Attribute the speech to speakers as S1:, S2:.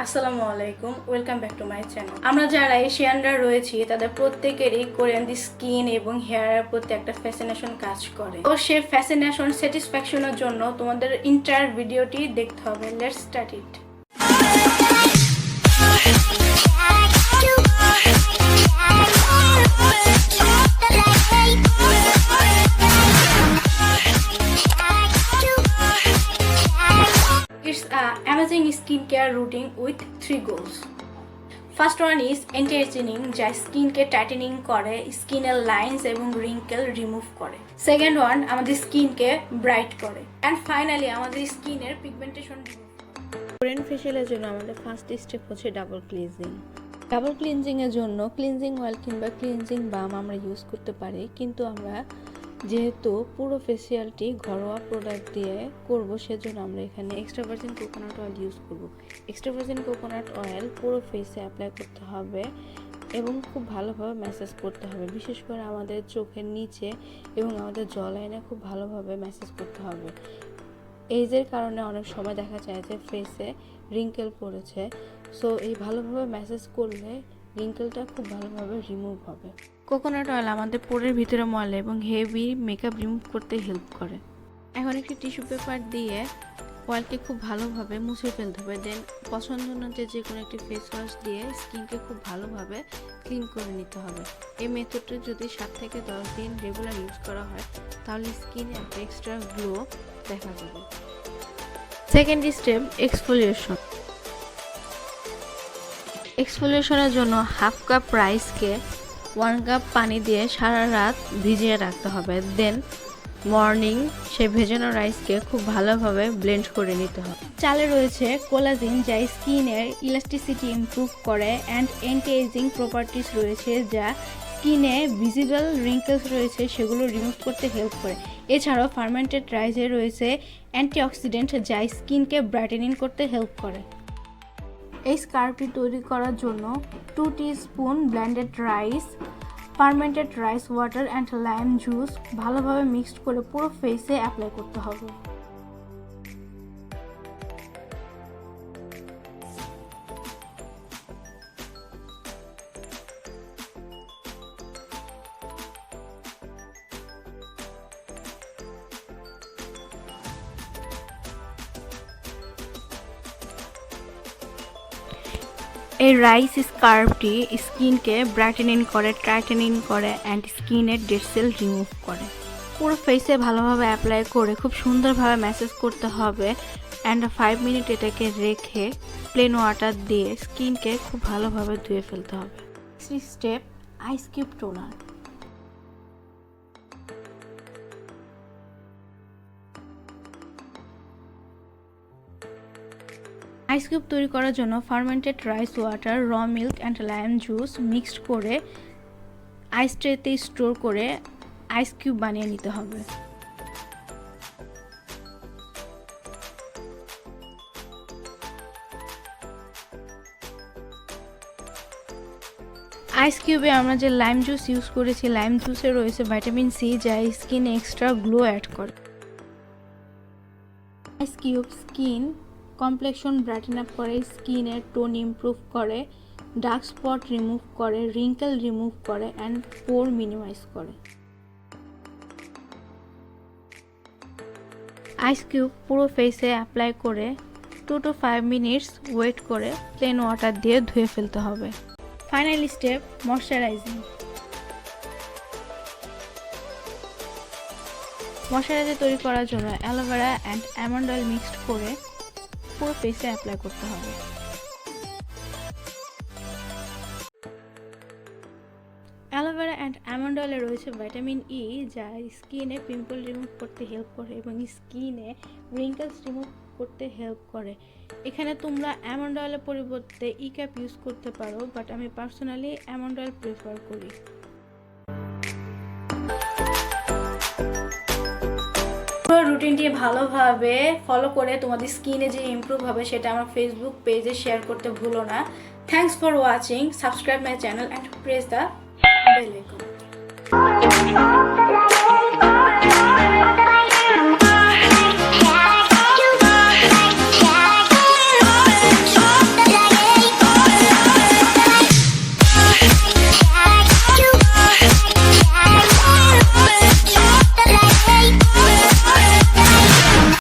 S1: আসসালামু আলাইকুম, welcome back to my channel. আমরা যারা এশিয়ানরা রয়েছি তাদের প্রত্যেকেরই কোরিয়ান স্কিন এবং হেয়ারের প্রতি একটা ফ্যাসিনেশন কাজ করে। তো সেই ফ্যাসিনেশন স্যাটিসফ্যাকশনের জন্য তোমাদের এন্টায়ার ভিডিওটি দেখতে হবে। Let's start it. It's an amazing skincare routine with 3 goals. First one is anti-aging, যা স্কিনকে টাইটেনিং করে, স্কিনের লাইন্স এবং রিঙ্কেল রিমুভ করে। সেকেন্ড ওয়ান আমাদের স্কিনকে ব্রাইট করে। অ্যান্ড ফাইনালি আমাদের স্কিনের পিগমেন্টেশন রিমুভ করে।
S2: কোরিয়ান ফেশিয়ালের জন্য আমাদের ফার্স্ট স্টেপ হচ্ছে ডাবল ক্লিনজিং। ডাবল ক্লিনজিংয়ের জন্য ক্লিনজিং অয়েল কিংবা ক্লিনজিং বাম আমরা ইউজ করতে পারি, কিন্তু আমরা যেহেতু পুরো ফেসিয়ালটি ঘরোয়া প্রোডাক্ট দিয়ে করব, সেজন্য আমরা এখানে extra virgin coconut oil use করব। এক্সট্রা ভার্জিন কোকোনাট অয়েল পুরো ফেসে অ্যাপ্লাই করতে হবে এবং খুব ভালোভাবে ম্যাসাজ করতে হবে। বিশেষ করে আমাদের চোখের নিচে এবং আমাদের জ লাইনে খুব ভালোভাবে ম্যাসাজ করতে হবে। এইজের কারণে অনেক সময় দেখা যায় যে ফেসে রিঙ্কেল পড়েছে, সো এই ভালোভাবে ম্যাসাজ করলে রিঙ্কেলটা খুব ভালোভাবে রিমুভ হবে। কোকোনাট অয়েল আমাদের পোরের ভিতরে ময়লা এবং হেভি মেকআপ রিমুভ করতে হেল্প করে। এখন একটি টিস্যু পেপার দিয়ে অয়েলকে খুব ভালোভাবে মুছে ফেলতে হবে। দেন পছন্দ অনুযায়ী যে কোনো একটি ফেস ওয়াশ দিয়ে স্কিনকে খুব ভালোভাবে ক্লিন করে নিতে হবে। এই মেথডটি যদি 7 থেকে 10 দিন রেগুলার ইউজ করা হয় তাহলে স্কিনে একটা এক্সট্রা গ্লো দেখা যাবে। Second step exfoliation. এক্সফোলিয়েশনের জন্য হাফ কাপ রাইসকে 1 কাপ পানি দিয়ে সারা রাত ভিজিয়ে রাখতে হবে। দেন মর্নিং সেই ভেজানো রাইসকে খুব ভালোভাবে ব্লেন্ড করে নিতে হবে। চালে রয়েছে কোলাজিন, যা স্কিনের ইলাস্টিসিটি ইমপ্রুভ করে, অ্যান্ড অ্যান্টি এজিং প্রপার্টিস রয়েছে, যা স্কিনে ভিজিবল রিঙ্কেলস রয়েছে সেগুলো রিমুভ করতে হেল্প করে। এছাড়াও ফার্মেন্টেড রাইসে রয়েছে অ্যান্টিঅক্সিডেন্ট, যা স্কিনকে ব্রাইটেনিং করতে হেল্প করে। এই স্কার্ফটি তৈরি করার জন্য 2 teaspoon blended rice, fermented rice water and lime juice ভালোভাবে মিক্সড করে পুরো ফেসে অ্যাপ্লাই করতে হবে। এই রাইস স্কার্ফটি স্কিনকে ব্রাইটেনিং করে, টাইটেনিং করে অ্যান্ড স্কিনের ডেড সেল রিমুভ করে। পুরো ফেসে ভালোভাবে অ্যাপ্লাই করে খুব সুন্দরভাবে ম্যাসাজ করতে হবে অ্যান্ড 5 মিনিট এটাকে রেখে প্লেন ওয়াটার দিয়ে স্কিনকে খুব ভালোভাবে ধুয়ে ফেলতে হবে। Next step ice cube toner. Ice cube তৈরি করার জন্য fermented rice water, raw milk and lime juice mixed করে আইস ট্রেতে স্টোর করে আইস কিউব বানিয়ে নিতে হবে। আইস কিউবে আমরা যে লাইম জুস ইউজ করেছি, লাইম জুসে রয়েছে ভিটামিন সি, যা স্কিনে এক্সট্রা গ্লো অ্যাড করে। Ice cube skin complexion brighten up করে, স্কিনের টোন ইমপ্রুভ করে, ডার্ক স্পট রিমুভ করে, রিঙ্কেল রিমুভ করে অ্যান্ড পোর মিনিমাইজ করে। আইস কিউব পুরো ফেসে অ্যাপ্লাই করে 2 to 5 মিনিটস ওয়েট করে প্লেন ওয়াটার দিয়ে ধুয়ে ফেলতে হবে। Final step moisturising. ময়শ্চারাইজার তৈরি করার জন্য aloe vera and almond oil mixed করে পুরো ফেসে অ্যাপ্লাই করতে হবে। অ্যালোভেরা অ্যান্ড আমন্ড অয়েলে রয়েছে ভিটামিন ই, যা স্কিনে পিম্পল রিমুভ করতে হেল্প করে এবং স্কিনে রিঙ্কেলস রিমুভ করতে হেল্প করে। এখানে তোমরা আমন্ড অয়েলের পরিবর্তে ই ক্যাপ ইউজ করতে পারো, বাট আমি পার্সোনালি আমন্ড অয়েল প্রেফার করি।
S1: রুটিনটি ভালোভাবে ফলো করে তোমাদের স্কিনে যে ইমপ্রুভ হবে সেটা আমার ফেসবুক পেজে শেয়ার করতে ভুলো না। Thanks for watching, subscribe my channel and press the bell icon.